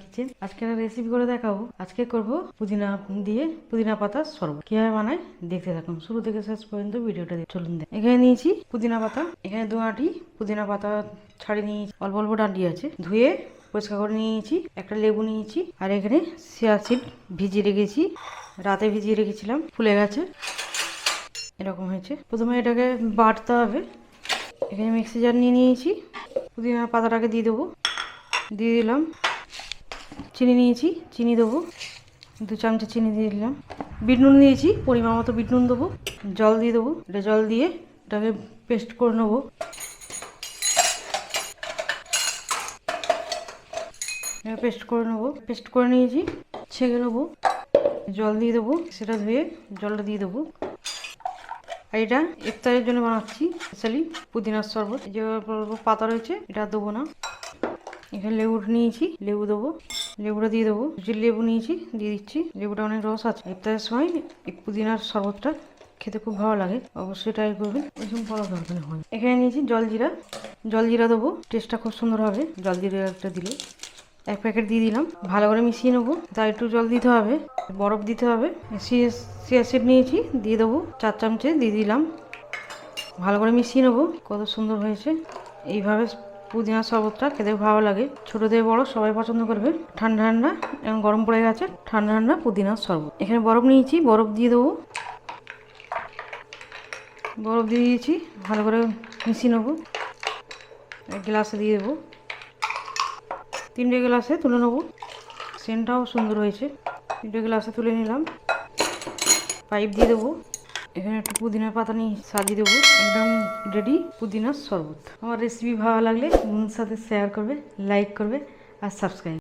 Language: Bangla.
কিচেন। আজকে একটা রেসিপি করে দেখাবো। আজকে করব পুদিনা দিয়ে পুদিনা পাতার শরবত। কিভাবে বানায় দেখতে থাকুন, শুরু থেকে শেষ পর্যন্ত ভিডিওটা চলুন। এখানে নিয়েছি পুদিনা পাতা, এখানে 2 আঁটি পুদিনা পাতা ছাড়িয়ে নিয়েছি, অল্প অল্প ডাঁটি আছে, ধুয়ে পরিষ্কার করে নিয়েছি। একটা লেবু নিয়েছি, আর এখানে চিয়া সিড ভিজিয়ে রেখেছি, রাতে ভিজিয়ে রেখেছিলাম, ফুলে গেছে, এরকম হয়েছে। প্রথমে এটাকে বাটতে হবে। এখানে মিক্সি জার নিয়ে নিয়েছি, পুদিনা পাতাটাকে দিয়ে দেবো, দিয়ে দিলাম। চিনি নিয়েছি, চিনি দেবো, 2 চামচ চিনি দিয়ে দিলাম। বিট নুন দিয়েছি, পরিমাণ মতো বিট নুন দেবো। জল দিয়ে দেবো, এটা জল দিয়ে এটাকে পেস্ট করে নেবো। পেস্ট করে নেবো, পেস্ট করে নিয়েছি, ছেঁকে নেবো। জল দিয়ে দেবো, সেটা ধুয়ে জলটা দিয়ে দেবো। আর এটা ইফতারের জন্য বানাচ্ছি, স্পেশালি পুদিনার শরবত। যে পাতা রয়েছে এটা দেবো না। এখানে লেবু নিয়েছি, লেবু দেবো, লেবুটা দিয়ে দেবো। যে লেবু নিয়েছি দিয়ে দিচ্ছি, লেবুটা অনেক রস আছে। ইফতারের সময় এই পুদিনার শরবতটা খেতে খুব ভালো লাগে, অবশ্যই ট্রাই করবেন, ওইরকম বড় দরকার হয়। এখানে নিয়েছি জলজিরা, জলজিরা দেবো, টেস্টটা খুব সুন্দর হবে জলজিরাটা দিলে। 1 প্যাকেট দিয়ে দিলাম, ভালো করে মিশিয়ে নেবো। তার একটু জল দিতে হবে, বরফ দিতে হবে। চিয়া সিড নিয়েছি, দিয়ে দেবো 4 চামচে দিয়ে দিলাম, ভালো করে মিশিয়ে নেবো। কত সুন্দর হয়েছে। এইভাবে পুদিনার শরবতটা খেতে ভালো লাগে, ছোট থেকে বড় সবাই পছন্দ করবে। ঠান্ডা ঠান্ডা, এখন গরম পড়ে গেছে, ঠান্ডা ঠান্ডা পুদিনার শরবত। এখানে বরফ নিয়েছি, বরফ দিয়ে দেবো, বরফ দিয়ে দিয়েছি, ভালো করে মিশিয়ে নেবো। 1 গ্লাসে দিয়ে দেবো, 3টে গ্লাসে তুলে নেবো। সেন্টটাও সুন্দর হয়েছে। 3টে গ্লাসে তুলে নিলাম, পাইপ দিয়ে দেবো। এখানে একটু পুদিনার পাতা নিয়ে সাজিয়ে দেবো। একদম রেডি পুদিনার শরবত। আমার রেসিপি ভালো লাগলে বন্ধুর সাথে শেয়ার করবে, লাইক করবে আর সাবস্ক্রাইব।